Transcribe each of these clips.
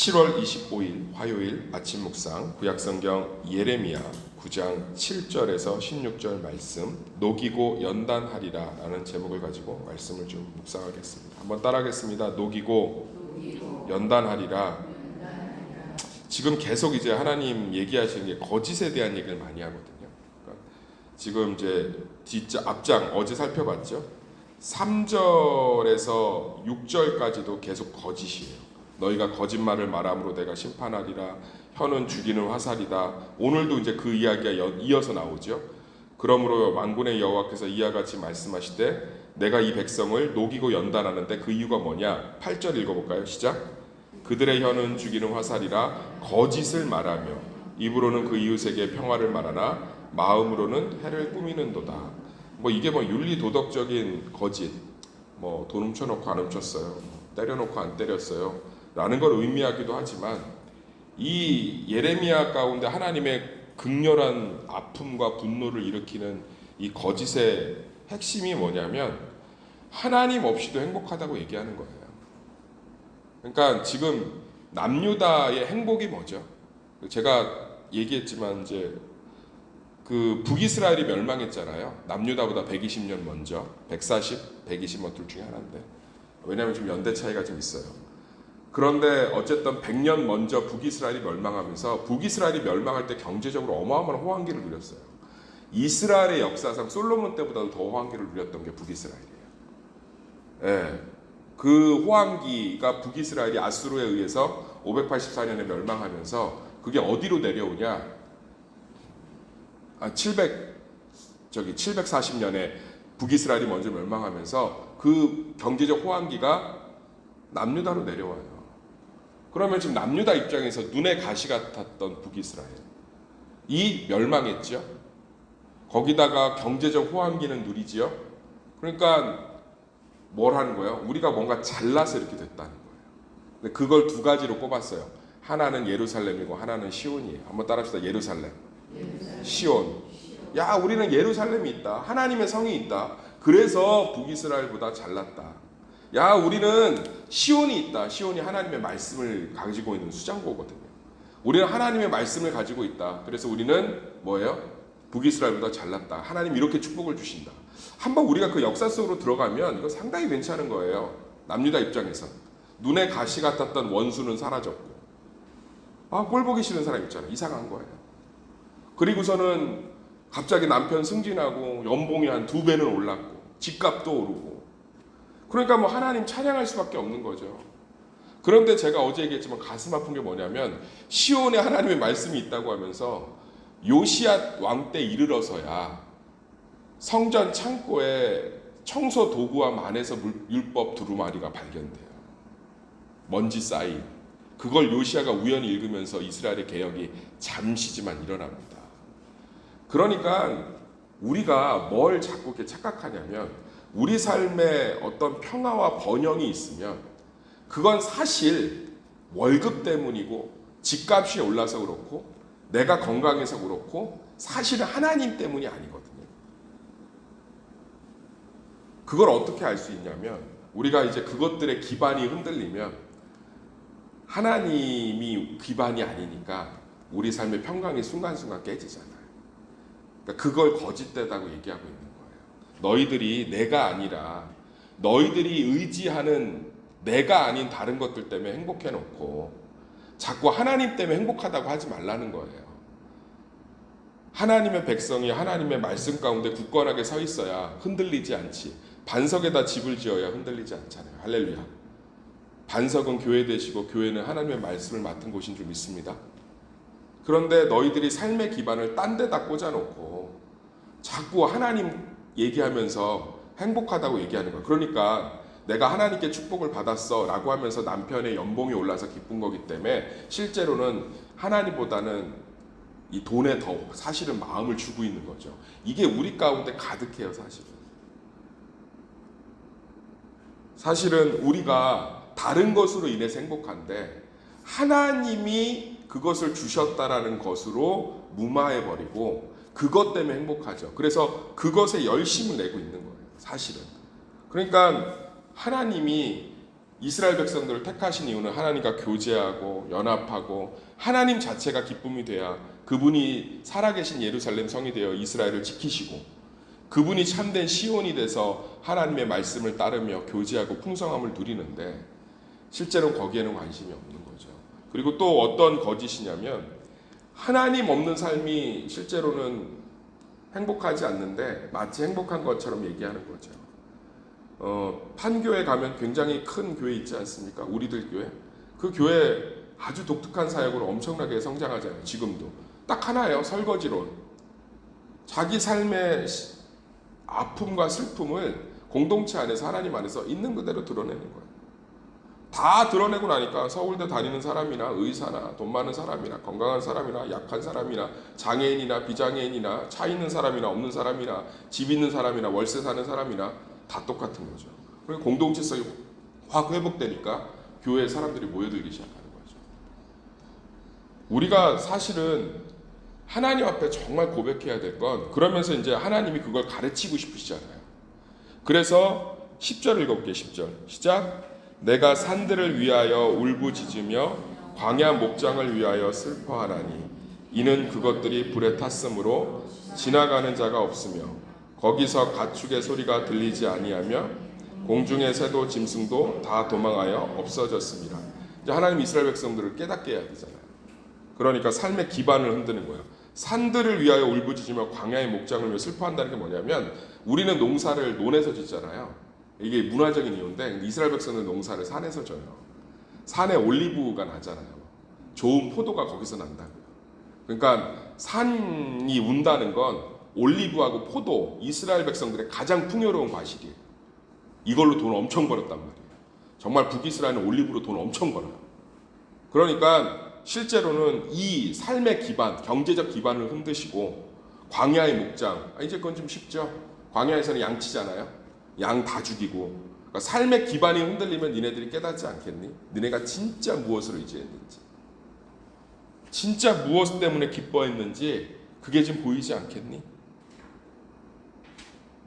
7월 25일 화요일 아침 묵상 구약성경 예레미야 9장 7절에서 16절 말씀 녹이고 연단하리라 라는 제목을 가지고 말씀을 좀 묵상하겠습니다. 한번 따라하겠습니다. 녹이고 연단하리라. 지금 계속 이제 하나님 얘기하시는 게 거짓에 대한 얘기를 많이 하거든요. 그러니까 지금 이제 앞장 어제 살펴봤죠. 3절에서 6절까지도 계속 거짓이에요. 너희가 거짓말을 말함으로 내가 심판하리라. 혀는 죽이는 화살이다. 오늘도 이제 그 이야기가 이어서 나오죠. 그러므로 만군의 여호와께서 이와 같이 말씀하시되 내가 이 백성을 녹이고 연단하는데 그 이유가 뭐냐? 8절 읽어볼까요? 시작. 그들의 혀는 죽이는 화살이라 거짓을 말하며 입으로는 그 이웃에게 평화를 말하나 마음으로는 해를 꾸미는도다. 이게 윤리 도덕적인 거짓. 돈 훔쳐놓고 안 훔쳤어요. 때려놓고 안 때렸어요. 라는 걸 의미하기도 하지만 이 예레미야 가운데 하나님의 극렬한 아픔과 분노를 일으키는 이 거짓의 핵심이 뭐냐면 하나님 없이도 행복하다고 얘기하는 거예요. 그러니까 지금 남유다의 행복이 뭐죠? 제가 얘기했지만 이제 그 북이스라엘이 멸망했잖아요. 남유다보다 120년 먼저 140, 120 둘 중에 하나인데 왜냐하면 좀 연대 차이가 좀 있어요. 그런데 어쨌든 100년 먼저 북이스라엘이 멸망하면서 북이스라엘이 멸망할 때 경제적으로 어마어마한 호황기를 누렸어요. 이스라엘의 역사상 솔로몬 때보다도 더 호황기를 누렸던 게 북이스라엘이에요. 예, 그 호황기가 북이스라엘이 아수르에 의해서 584년에 멸망하면서 그게 어디로 내려오냐? 740년에 북이스라엘이 먼저 멸망하면서 그 경제적 호황기가 남유다로 내려와요. 그러면 지금 남유다 입장에서 눈에 가시 같았던 북이스라엘이 멸망했죠. 거기다가 경제적 호황기는 누리지요. 그러니까 뭘 하는 거예요? 우리가 뭔가 잘나서 이렇게 됐다는 거예요. 근데 그걸 두 가지로 꼽았어요. 하나는 예루살렘이고 하나는 시온이에요. 한번 따라합시다. 예루살렘. 시온. 야, 우리는 예루살렘이 있다. 하나님의 성이 있다. 그래서 북이스라엘보다 잘났다. 야, 우리는 시온이 있다. 시온이 하나님의 말씀을 가지고 있는 수장고거든요. 우리는 하나님의 말씀을 가지고 있다. 그래서 우리는 뭐예요? 북이스라엘보다 잘났다. 하나님 이렇게 축복을 주신다. 한번 우리가 그 역사 속으로 들어가면 이거 상당히 괜찮은 거예요. 남유다 입장에서. 눈에 가시 같았던 원수는 사라졌고 꼴 보기 싫은 사람 있잖아요. 이상한 거예요. 그리고서는 갑자기 남편 승진하고 연봉이 한 2배는 올랐고 집값도 오르고 그러니까 하나님 찬양할 수밖에 없는 거죠. 그런데 제가 어제 얘기했지만 가슴 아픈 게 뭐냐면 시온에 하나님의 말씀이 있다고 하면서 요시야 왕 때 이르러서야 성전 창고에 청소 도구와 만에서 율법 두루마리가 발견돼요. 먼지 쌓인 그걸 요시야가 우연히 읽으면서 이스라엘의 개혁이 잠시지만 일어납니다. 그러니까 우리가 뭘 자꾸 이렇게 착각하냐면 우리 삶에 어떤 평화와 번영이 있으면 그건 사실 월급 때문이고 집값이 올라서 그렇고 내가 건강해서 그렇고 사실은 하나님 때문이 아니거든요. 그걸 어떻게 알 수 있냐면 우리가 이제 그것들의 기반이 흔들리면 하나님이 기반이 아니니까 우리 삶의 평강이 순간순간 깨지잖아요. 그러니까 그걸 거짓되다고 얘기하고 있는 거예요. 너희들이 내가 아니라 너희들이 의지하는 내가 아닌 다른 것들 때문에 행복해놓고 자꾸 하나님 때문에 행복하다고 하지 말라는 거예요. 하나님의 백성이 하나님의 말씀 가운데 굳건하게 서 있어야 흔들리지 않지. 반석에다 집을 지어야 흔들리지 않잖아요. 할렐루야. 반석은 교회 되시고 교회는 하나님의 말씀을 맡은 곳인 줄 믿습니다. 그런데 너희들이 삶의 기반을 딴 데다 꽂아놓고 자꾸 하나님 얘기하면서 행복하다고 얘기하는 거예요. 그러니까 내가 하나님께 축복을 받았어 라고 하면서 남편의 연봉이 올라서 기쁜 거기 때문에 실제로는 하나님보다는 이 돈에 더 사실은 마음을 주고 있는 거죠. 이게 우리 가운데 가득해요. 사실은 우리가 다른 것으로 인해서 행복한데 하나님이 그것을 주셨다라는 것으로 무마해버리고 그것 때문에 행복하죠. 그래서 그것에 열심을 내고 있는 거예요. 사실은. 그러니까 하나님이 이스라엘 백성들을 택하신 이유는 하나님과 교제하고 연합하고 하나님 자체가 기쁨이 돼야 그분이 살아계신 예루살렘 성이 되어 이스라엘을 지키시고 그분이 참된 시온이 돼서 하나님의 말씀을 따르며 교제하고 풍성함을 누리는데 실제로 거기에는 관심이 없는 거죠. 그리고 또 어떤 거짓이냐면 하나님 없는 삶이 실제로는 행복하지 않는데 마치 행복한 것처럼 얘기하는 거죠. 판교에 가면 굉장히 큰 교회 있지 않습니까? 우리들 교회. 그 교회 아주 독특한 사역으로 엄청나게 성장하잖아요. 지금도. 딱 하나예요. 설거지론. 자기 삶의 아픔과 슬픔을 공동체 안에서 하나님 안에서 있는 그대로 드러내는 거예요. 다 드러내고 나니까 서울대 다니는 사람이나 의사나 돈 많은 사람이나 건강한 사람이나 약한 사람이나 장애인이나 비장애인이나 차 있는 사람이나 없는 사람이나 집 있는 사람이나 월세 사는 사람이나 다 똑같은 거죠. 그리고 공동체성이 확 회복되니까 교회에 사람들이 모여들기 시작하는 거죠. 우리가 사실은 하나님 앞에 정말 고백해야 될 건 그러면서 이제 하나님이 그걸 가르치고 싶으시잖아요. 그래서 10절 읽어볼게요. 10절 시작. 내가 산들을 위하여 울부짖으며 광야 목장을 위하여 슬퍼하나니 이는 그것들이 불에 탔으므로 지나가는 자가 없으며 거기서 가축의 소리가 들리지 아니하며 공중의 새도 짐승도 다 도망하여 없어졌습니다. 이제 하나님 이스라엘 백성들을 깨닫게 해야 되잖아요. 그러니까 삶의 기반을 흔드는 거예요. 산들을 위하여 울부짖으며 광야의 목장을 위하여 슬퍼한다는 게 뭐냐면 우리는 농사를 논에서 짓잖아요. 이게 문화적인 이유인데 이스라엘 백성은 농사를 산에서 져요. 산에 올리브가 나잖아요. 좋은 포도가 거기서 난다고요. 그러니까 산이 운다는 건 올리브하고 포도, 이스라엘 백성들의 가장 풍요로운 과실이에요. 이걸로 돈 엄청 벌었단 말이에요. 정말 북이스라엘은 올리브로 돈 엄청 벌어요. 그러니까 실제로는 이 삶의 기반, 경제적 기반을 흔드시고 광야의 목장, 이제 그건 좀 쉽죠. 광야에서는 양치잖아요. 양 다 죽이고 그러니까 삶의 기반이 흔들리면 니네들이 깨닫지 않겠니? 니네가 진짜 무엇을 의지했는지 진짜 무엇 때문에 기뻐했는지 그게 지금 보이지 않겠니?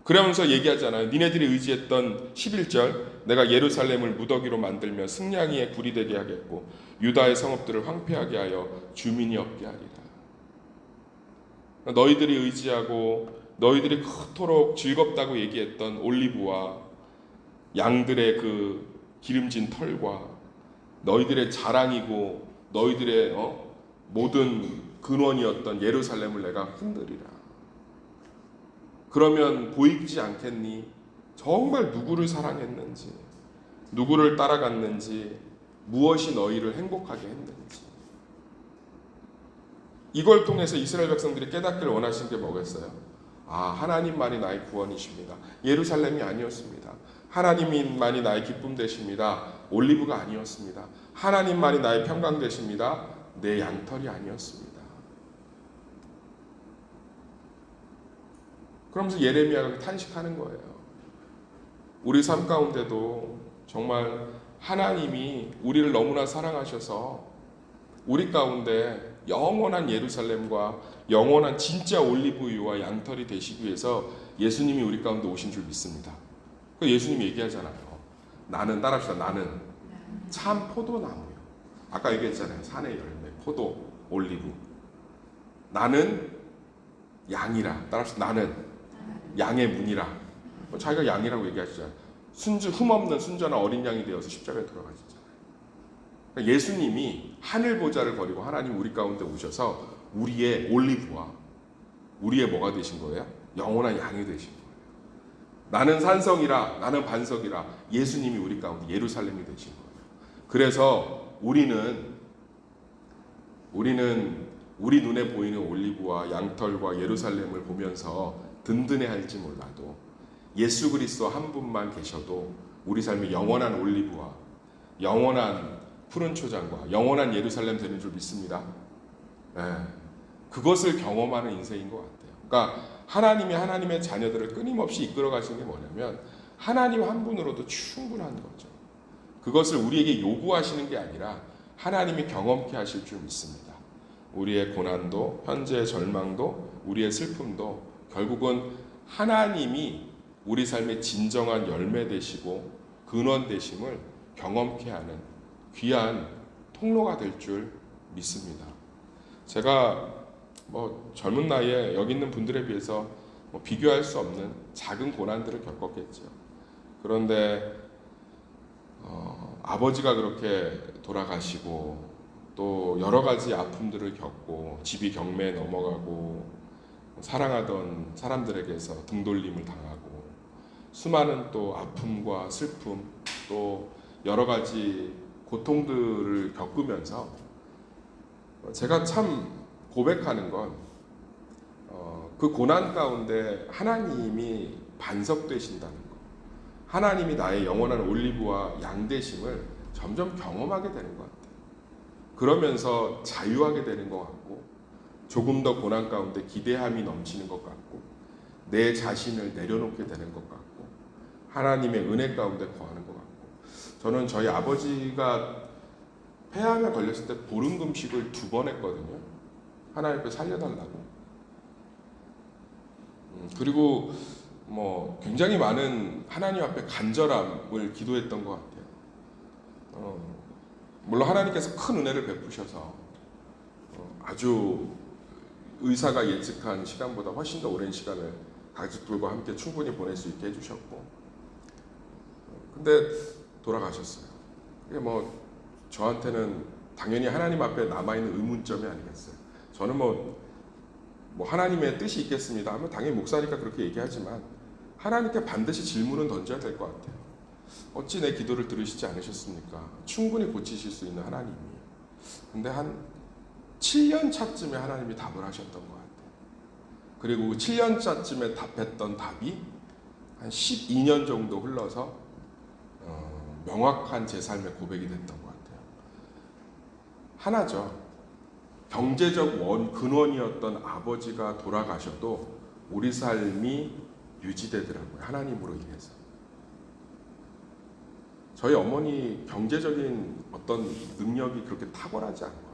그러면서 얘기하잖아요. 니네들이 의지했던 11절 내가 예루살렘을 무더기로 만들며 승냥이의 굴이 되게 하겠고 유다의 성읍들을 황폐하게 하여 주민이 없게 하리라. 너희들이 의지하고 너희들이 그토록 즐겁다고 얘기했던 올리브와 양들의 그 기름진 털과 너희들의 자랑이고 너희들의 모든 근원이었던 예루살렘을 내가 흔들리라. 그러면 보이지 않겠니? 정말 누구를 사랑했는지, 누구를 따라갔는지, 무엇이 너희를 행복하게 했는지. 이걸 통해서 이스라엘 백성들이 깨닫기를 원하신 게 뭐겠어요? 하나님만이 나의 구원이십니다. 예루살렘이 아니었습니다. 하나님만이 나의 기쁨 되십니다. 올리브가 아니었습니다. 하나님만이 나의 평강 되십니다. 내 양털이 아니었습니다. 그러면서 예레미야가 탄식하는 거예요. 우리 삶 가운데도 정말 하나님이 우리를 너무나 사랑하셔서 우리 가운데 영원한 예루살렘과 영원한 진짜 올리브유와 양털이 되시기 위해서 예수님이 우리 가운데 오신 줄 믿습니다. 예수님이 얘기하잖아요. 나는 따라합시다. 나는 참 포도나무요. 아까 얘기했잖아요. 산의 열매, 포도, 올리브. 나는 양이라. 따라합시다. 나는 양의 문이라. 자기가 양이라고 얘기하시잖아요. 흠없는 순전한 어린 양이 되어서 십자가에 돌아가셨잖아요. 그러니까 예수님이 하늘 보좌를 버리고 하나님 우리 가운데 오셔서 우리의 올리브와 우리의 뭐가 되신 거예요? 영원한 양이 되신 거예요. 나는 산성이라 나는 반석이라 예수님이 우리 가운데 예루살렘이 되신 거예요. 그래서 우리는 우리 눈에 보이는 올리브와 양털과 예루살렘을 보면서 든든해할지 몰라도 예수 그리스도 한 분만 계셔도 우리 삶이 영원한 올리브와 영원한 푸른 초장과 영원한 예루살렘 되는 줄 믿습니다. 그것을 경험하는 인생인 것 같아요. 그러니까 하나님이 하나님의 자녀들을 끊임없이 이끌어 가시는 게 뭐냐면 하나님 한 분으로도 충분한 거죠. 그것을 우리에게 요구하시는 게 아니라 하나님이 경험케 하실 줄 믿습니다. 우리의 고난도, 현재의 절망도, 우리의 슬픔도 결국은 하나님이 우리 삶의 진정한 열매 되시고 근원 되심을 경험케 하는 귀한 통로가 될 줄 믿습니다. 제가 젊은 나이에 여기 있는 분들에 비해서 비교할 수 없는 작은 고난들을 겪었겠죠. 그런데 아버지가 그렇게 돌아가시고 또 여러 가지 아픔들을 겪고 집이 경매에 넘어가고 사랑하던 사람들에게서 등돌림을 당하고 수많은 또 아픔과 슬픔 또 여러 가지 고통들을 겪으면서 제가 참 고백하는 건 그 고난 가운데 하나님이 반석되신다는 것, 하나님이 나의 영원한 올리브와 양되심을 점점 경험하게 되는 것 같아요. 그러면서 자유하게 되는 것 같고 조금 더 고난 가운데 기대함이 넘치는 것 같고 내 자신을 내려놓게 되는 것 같고 하나님의 은혜 가운데 거하는 것 같고 저는 저희 아버지가 폐암에 걸렸을 때 보름 금식을 2번 했거든요. 하나님께 살려달라고. 그리고 굉장히 많은 하나님 앞에 간절함을 기도했던 것 같아요. 물론 하나님께서 큰 은혜를 베푸셔서 아주 의사가 예측한 시간보다 훨씬 더 오랜 시간을 가족들과 함께 충분히 보낼 수 있게 해주셨고, 근데 돌아가셨어요. 그게 저한테는 당연히 하나님 앞에 남아있는 의문점이 아니겠어요. 저는 하나님의 뜻이 있겠습니다 하면 당연히 목사니까 그렇게 얘기하지만 하나님께 반드시 질문은 던져야 될 것 같아요. 어찌 내 기도를 들으시지 않으셨습니까? 충분히 고치실 수 있는 하나님이. 근데 한 7년 차쯤에 하나님이 답을 하셨던 것 같아요. 그리고 7년 차쯤에 답했던 답이 한 12년 정도 흘러서 명확한 제 삶의 고백이 됐던 것 같아요. 하나죠. 경제적 근원이었던 아버지가 돌아가셔도 우리 삶이 유지되더라고요. 하나님으로 인해서. 저희 어머니 경제적인 어떤 능력이 그렇게 탁월하지 않거든요.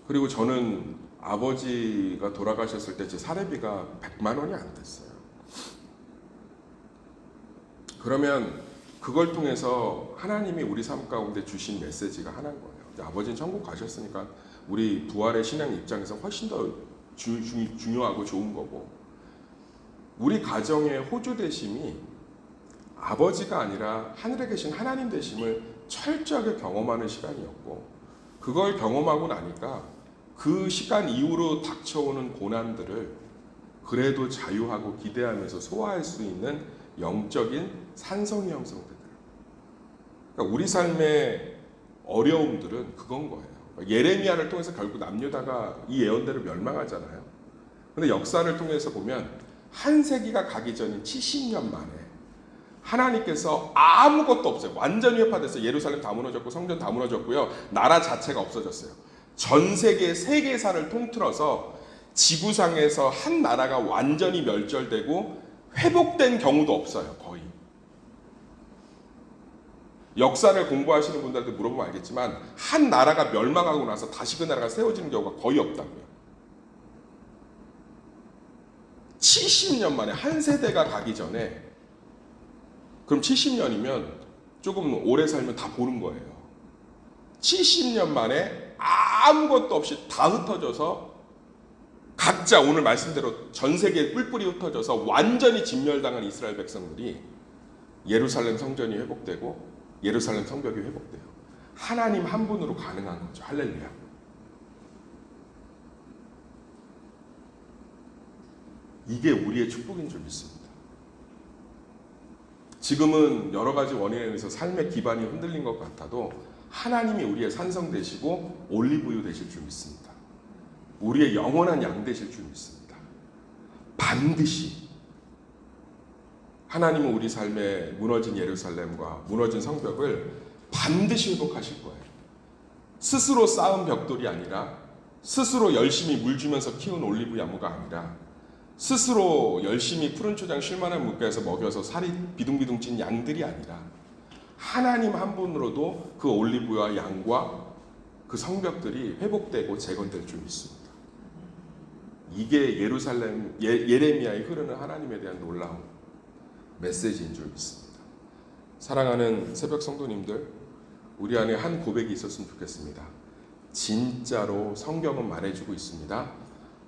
그리고 저는 아버지가 돌아가셨을 때 제 사례비가 100만 원이 안 됐어요. 그러면 그걸 통해서 하나님이 우리 삶 가운데 주신 메시지가 하나인 거예요. 아버지는 천국 가셨으니까 우리 부활의 신앙 입장에서 훨씬 더 중요하고 좋은 거고, 우리 가정의 호주 되심이 아버지가 아니라 하늘에 계신 하나님 되심을 철저하게 경험하는 시간이었고, 그걸 경험하고 나니까 그 시간 이후로 닥쳐오는 고난들을 그래도 자유하고 기대하면서 소화할 수 있는 영적인 산성이 형성되더라고요. 그러니까 우리 삶의 어려움들은 그건 거예요. 예레미야를 통해서 결국 남유다가 이 예언대로 멸망하잖아요. 근데 역사를 통해서 보면 한 세기가 가기 전인 70년 만에 하나님께서 아무것도 없어요. 완전히 회파됐어요. 예루살렘 다 무너졌고 성전 다 무너졌고요. 나라 자체가 없어졌어요. 전 세계 세계사를 통틀어서 지구상에서 한 나라가 완전히 멸절되고 회복된 경우도 없어요. 거의. 역사를 공부하시는 분들한테 물어보면 알겠지만 한 나라가 멸망하고 나서 다시 그 나라가 세워지는 경우가 거의 없다고요. 70년 만에 한 세대가 가기 전에, 그럼 70년이면 조금 오래 살면 다 보는 거예요. 70년 만에 아무것도 없이 다 흩어져서 각자 오늘 말씀대로 전 세계에 뿔뿔이 흩어져서 완전히 진멸당한 이스라엘 백성들이 예루살렘 성전이 회복되고 예루살렘 성벽이 회복돼요. 하나님 한 분으로 가능한 거죠. 할렐루야. 이게 우리의 축복인 줄 믿습니다. 지금은 여러 가지 원인에 의해서 삶의 기반이 흔들린 것 같아도 하나님이 우리의 산성 되시고 올리브유 되실 줄 믿습니다. 우리의 영원한 양 되실 줄 믿습니다. 반드시 하나님은 우리 삶의 무너진 예루살렘과 무너진 성벽을 반드시 회복하실 거예요. 스스로 쌓은 벽돌이 아니라, 스스로 열심히 물 주면서 키운 올리브 나무가 아니라, 스스로 열심히 푸른 초장 쉴만한 물가에서 먹여서 살이 비둥비둥 찐 양들이 아니라 하나님 한 분으로도 그 올리브와 양과 그 성벽들이 회복되고 재건될 줄 믿습니다. 이게 예레미야에 흐르는 하나님에 대한 놀라운 메시지인 줄 믿습니다. 사랑하는 새벽 성도님들, 우리 안에 한 고백이 있었으면 좋겠습니다. 진짜로 성경은 말해주고 있습니다.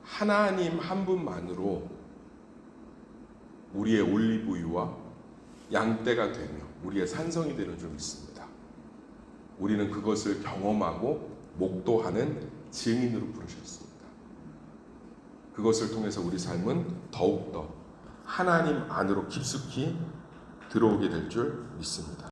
하나님 한 분만으로 우리의 올리브유와 양떼가 되며 우리의 산성이 되는 줄 믿습니다. 우리는 그것을 경험하고 목도하는 증인으로 부르셨습니다. 그것을 통해서 우리 삶은 더욱더 하나님 안으로 깊숙이 들어오게 될 줄 믿습니다.